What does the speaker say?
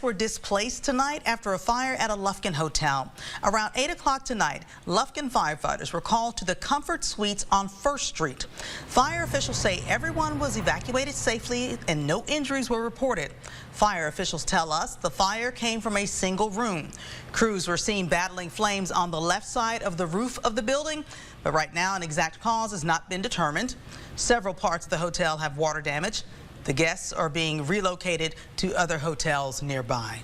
Were displaced tonight after a fire at a Lufkin hotel. Around 8 o'clock tonight, Lufkin firefighters were called to the Comfort Suites on 1st Street. Fire officials say everyone was evacuated safely and no injuries were reported. Fire officials tell us the fire came from a single room. Crews were seen battling flames on the left side of the roof of the building, but right now an exact cause has not been determined. Several parts of the hotel have water damage. The guests are being relocated to other hotels nearby.